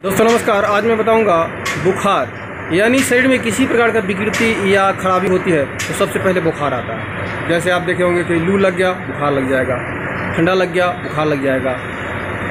दोस्तों नमस्कार। आज मैं बताऊंगा बुखार यानी शरीर में किसी प्रकार का विकृति या खराबी होती है तो सबसे पहले बुखार आता है। जैसे आप देखे होंगे कि लू लग गया बुखार लग जाएगा, ठंडा लग गया बुखार लग जाएगा,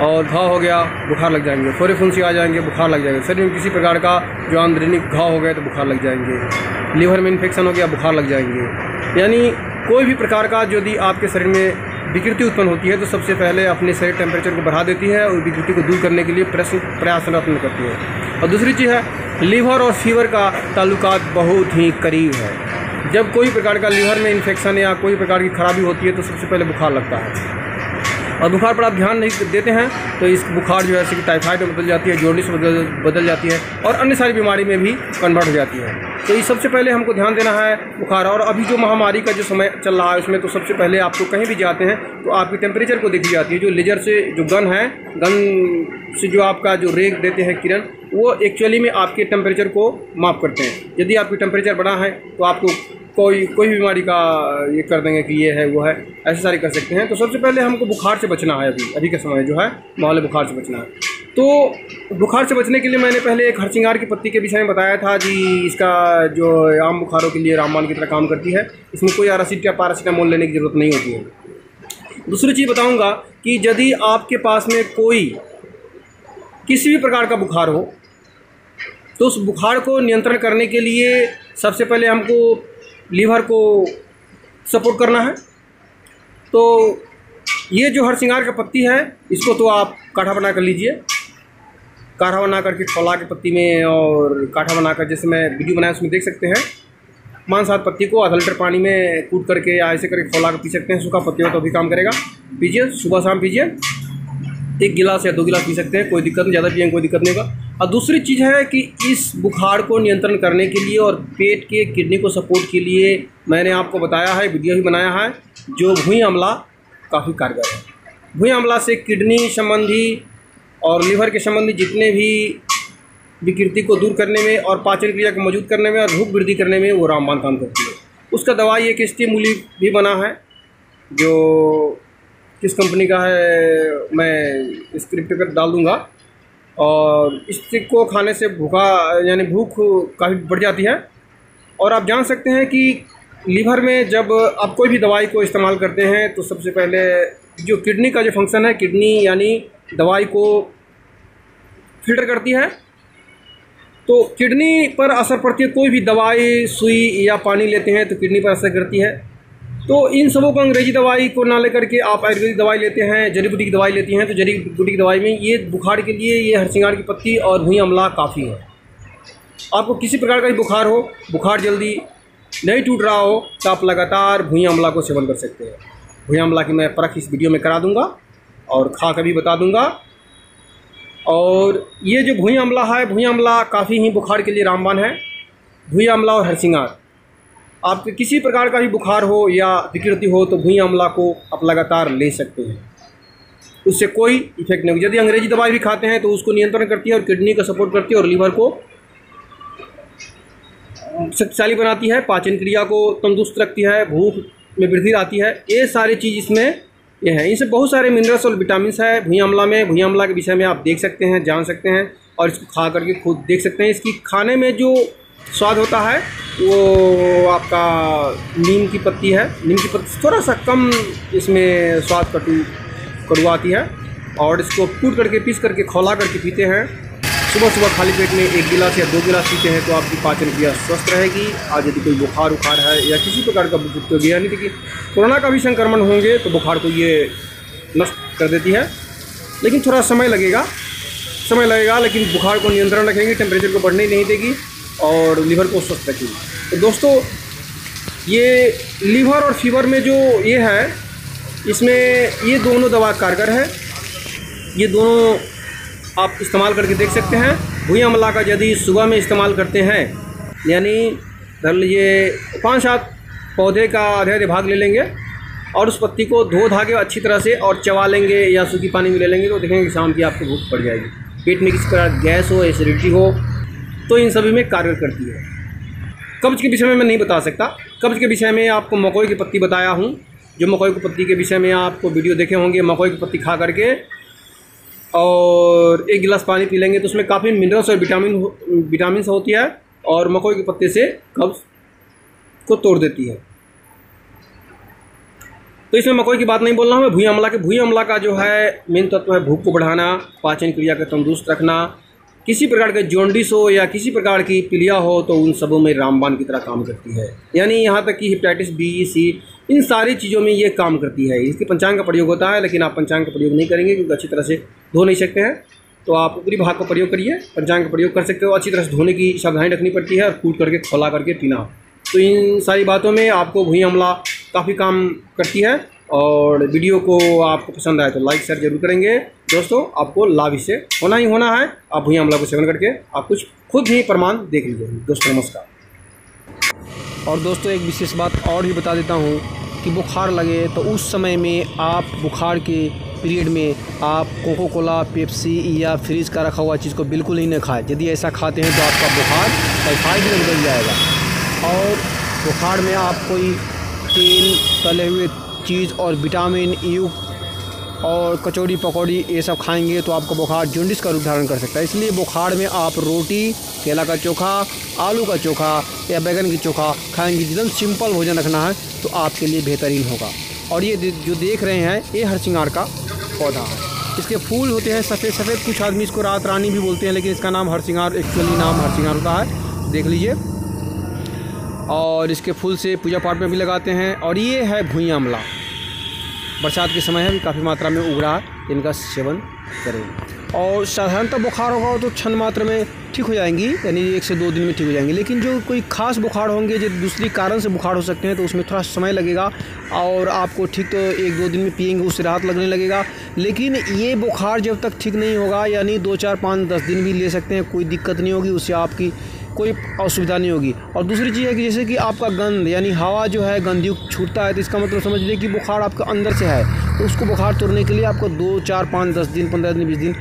और घाव हो गया बुखार लग जाएंगे, फोरे फुंसी आ जाएंगे बुखार लग जाएगा। शरीर में किसी प्रकार का जो आंतरिक घाव हो गया तो बुखार लग जाएंगे, लीवर में इन्फेक्शन हो गया बुखार लग जाएंगे। यानी कोई भी प्रकार का यदि आपके शरीर में विकृति उत्पन्न होती है तो सबसे पहले अपने शरीर टेम्परेचर को बढ़ा देती है और विकृति को दूर करने के लिए प्रयासरत करती है। और दूसरी चीज़ है, लीवर और फीवर का ताल्लुकात बहुत ही करीब है। जब कोई प्रकार का लीवर में इन्फेक्शन या कोई प्रकार की खराबी होती है तो सबसे पहले बुखार लगता है, और बुखार पर आप ध्यान नहीं देते हैं तो इस बुखार जो है टाइफाइड में बदल जाती है, जॉन्डिस में बदल जाती है और अन्य सारी बीमारी में भी कन्वर्ट हो जाती है। तो ये सबसे पहले हमको ध्यान देना है बुखार। और अभी जो महामारी का जो समय चल रहा है उसमें तो सबसे पहले आपको कहीं भी जाते हैं तो आपकी टेम्परेचर को देखी जाती है। जो लेजर से जो गन है, गन से जो आपका जो रेग देते हैं किरण, वो एक्चुअली में आपके टेम्परेचर को माप करते हैं। यदि आपकी टेम्परेचर बढ़ा है तो आपको कोई बीमारी का ये कर देंगे कि ये है वो है, ऐसे सारे कर सकते हैं। तो सबसे पहले हमको बुखार से बचना है। अभी के समय जो है माहौल बुखार से बचना है। तो बुखार से बचने के लिए मैंने पहले एक हरसिंगार की पत्ती के विषय में बताया था जी। इसका जो आम बुखारों के लिए रामबाण की तरह काम करती है, इसमें कोई या पैरासीटामोल लेने की ज़रूरत नहीं होती है। दूसरी चीज़ बताऊँगा कि यदि आपके पास में कोई किसी भी प्रकार का बुखार हो तो उस बुखार को नियंत्रण करने के लिए सबसे पहले हमको लीवर को सपोर्ट करना है। तो ये जो हरसिंगार का पत्ती है इसको तो आप काढ़ा बना कर लीजिए। काढ़ा बना करके खौला के पत्ती में और काढ़ा बनाकर, जैसे मैं वीडियो बनाया उसमें देख सकते हैं, 5-7 पत्ती को आधा लीटर पानी में कूट करके या ऐसे करके खौला कर पी सकते हैं। सूखा पत्ती हो तो भी काम करेगा। पीजिए, सुबह शाम पीजिए, 1 गिलास या 2 गिलास पी सकते हैं, कोई दिक्कत नहीं। ज़्यादा पिएंगे कोई दिक्कत नहीं होगा। और दूसरी चीज़ है कि इस बुखार को नियंत्रण करने के लिए और पेट के किडनी को सपोर्ट के लिए मैंने आपको बताया है, वीडियो भी बनाया है, जो भुई अमला काफ़ी कारगर है। भुई अमला से किडनी संबंधी और लीवर के संबंधी जितने भी विकृति को दूर करने में और पाचन क्रिया को मजबूत करने में और भूख वृद्धि करने में वो रामबाण काम करती है। उसका दवाई एक स्टिमुली भी बना है, जो किस कंपनी का है मैं स्क्रिप्ट पर डाल दूँगा। और इसको खाने से भूख काफ़ी बढ़ जाती है। और आप जान सकते हैं कि लीवर में जब आप कोई भी दवाई को इस्तेमाल करते हैं तो सबसे पहले जो किडनी का जो फंक्शन है, किडनी यानी दवाई को फिल्टर करती है, तो किडनी पर असर पड़ती है। कोई भी दवाई, सुई या पानी लेते हैं तो किडनी पर असर करती है। तो इन सबों को अंग्रेजी दवाई को ना लेकर के आप आयुर्वेदिक दवाई लेते हैं, जड़ी बूटी की दवाई लेती हैं, तो जड़ी बूटी की दवाई में ये बुखार के लिए ये हरसिंगार की पत्ती और भुई अमला काफ़ी है। आपको किसी प्रकार का भी बुखार हो, बुखार जल्दी नहीं टूट रहा हो, तो आप लगातार भुई अमला को सेवन कर सकते हैं। भुई अमला की मैं परख इस वीडियो में करा दूंगा और खा कर भी बता दूंगा। और ये जो भुई अमला है, भुई अमला काफ़ी ही बुखार के लिए रामबाण है। भुई अमला और हरसिंगार, आपके किसी प्रकार का भी बुखार हो या विकृति हो तो भुई अमला को आप लगातार ले सकते हैं, उससे कोई इफेक्ट नहीं होगा। यदि अंग्रेजी दवाई भी खाते हैं तो उसको नियंत्रण करती है और किडनी का सपोर्ट करती है और लीवर को शक्तिशाली बनाती है, पाचन क्रिया को तंदुरुस्त रखती है, भूख में वृद्धि आती है। ये सारी चीज़ इसमें ये है। इनसे बहुत सारे मिनरल्स और विटामिन है भुई अमला में। भुई अमला के विषय में आप देख सकते हैं, जान सकते हैं और इसको खा करके खुद देख सकते हैं। इसकी खाने में जो स्वाद होता है वो आपका नीम की पत्ती है। नीम की पत्ती थोड़ा सा कम इसमें स्वाद कड़वा आती है। और इसको कूट करके पीस करके खौला करके पीते हैं। सुबह सुबह खाली पेट में 1 गिलास या 2 गिलास पीते हैं तो आपकी पाचन क्रिया स्वस्थ रहेगी। आज यदि कोई बुखार है या किसी प्रकार का विकृति, यानी कि कोरोना का भी संक्रमण होंगे तो बुखार को ये नष्ट कर देती है। लेकिन थोड़ा समय लगेगा, लेकिन बुखार को नियंत्रण रखेंगे, टेम्परेचर को बढ़ने नहीं देगी और लीवर को स्वस्थ रखेगी। तो दोस्तों, ये लीवर और फीवर में जो ये है, इसमें ये दोनों दवा कारगर है। ये दोनों आप इस्तेमाल करके देख सकते हैं। भुई अमला का यदि सुबह में इस्तेमाल करते हैं, यानी धर लीजिए 5-7 पौधे का आधे भाग ले लेंगे और उस पत्ती को धो धागे अच्छी तरह से और चबा लेंगे या सूखी पानी में ले लेंगे तो देखेंगे कि शाम की आपको भूख पड़ जाएगी। पेट में किसी प्रकार गैस हो, एसिडिटी हो, तो इन सभी में कारगर करती है। कब्ज़ के विषय में मैं नहीं बता सकता। कब्ज़ के विषय में आपको मकोई की पत्ती बताया हूँ, जो मकोई की पत्ती के विषय में आपको वीडियो देखे होंगे। मकोई की पत्ती खा करके और 1 गिलास पानी पी लेंगे तो उसमें काफ़ी मिनरल्स और विटामिन होती है और मकोई के पत्ते से कब्ज़ को तोड़ देती है। तो इसमें मकोई की बात नहीं बोल रहा हूँ मैं, भुई अमला के। भुई अमला का जो है मेन तत्व है भूख को बढ़ाना, पाचन क्रिया को तंदुरुस्त रखना, किसी प्रकार का जॉन्डिस हो या किसी प्रकार की पीलिया हो तो उन सबों में रामबाण की तरह काम करती है। यानी यहाँ तक कि हेपेटाइटिस बी, सी, इन सारी चीज़ों में ये काम करती है। इसके पंचांग का प्रयोग होता है, लेकिन आप पंचांग का प्रयोग नहीं करेंगे क्योंकि अच्छी तरह से धो नहीं सकते हैं। तो आप ऊपरी भाग का प्रयोग करिए, पंचांग का प्रयोग कर सकते हो। अच्छी तरह से धोने की सावधानी रखनी पड़ती है और कूट करके खौला करके पीना। तो इन सारी बातों में आपको भुई अमला काफ़ी काम करती है। और वीडियो को आपको पसंद आए तो लाइक शेयर जरूर करेंगे। दोस्तों, आपको लाभ इससे होना ही होना है। आप भुई अमला को सेवन करके आप कुछ खुद ही प्रमाण देख लीजिए। दोस्तों नमस्कार। और दोस्तों एक विशेष बात और भी बता देता हूँ कि बुखार लगे तो उस समय में आप बुखार के पीरियड में आप कोको कोला, पेप्सी या फ्रिज का रखा हुआ चीज़ को बिल्कुल ही न खाएं। यदि ऐसा खाते हैं तो आपका बुखार टाइफाइड में बदल जाएगा। और बुखार में आप कोई तेल, तले हुए चीज़ और विटामिन युक्त और कचौड़ी पकौड़ी ये सब खाएंगे तो आपका बुखार जॉन्डिस का रूप धारण कर सकता है। इसलिए बुखार में आप रोटी, केला का चोखा, आलू का चोखा या बैगन की चोखा खाएंगे। एकदम सिंपल भोजन रखना है तो आपके लिए बेहतरीन होगा। और ये जो देख रहे हैं ये हरसिंगार का पौधा है। इसके फूल होते हैं सफ़ेद सफ़ेद, कुछ आदमी इसको रात रानी भी बोलते हैं, लेकिन इसका नाम हरसिंगार, एक्चुअली नाम हरसिंगार होता है, देख लीजिए। और इसके फूल से पूजा पाठ में भी लगाते हैं। और ये है भुई अमला, बरसात के समय है, काफ़ी मात्रा में उग रहा है, इनका सेवन करें। और साधारणतः बुखार होगा तो क्षण मात्र में ठीक हो जाएंगी, यानी 1 से 2 दिन में ठीक हो जाएंगी। लेकिन जो कोई खास बुखार होंगे, जो दूसरी कारण से बुखार हो सकते हैं, तो उसमें थोड़ा समय लगेगा और आपको ठीक तो 1-2 दिन में पिएंगे उससे राहत लगने लगेगा। लेकिन ये बुखार जब तक ठीक नहीं होगा, यानी 2, 4, 5, 10 दिन भी ले सकते हैं, कोई दिक्कत नहीं होगी, उससे आपकी कोई असुविधा नहीं होगी। और दूसरी चीज़ है कि जैसे कि आपका गंध यानी हवा जो है गंधयुक्त छूटता है, तो इसका मतलब समझ लीजिए कि बुखार आपका अंदर से है। तो उसको बुखार तोड़ने के लिए आपको 2, 4, 5, 10 दिन, 15 दिन, 20 दिन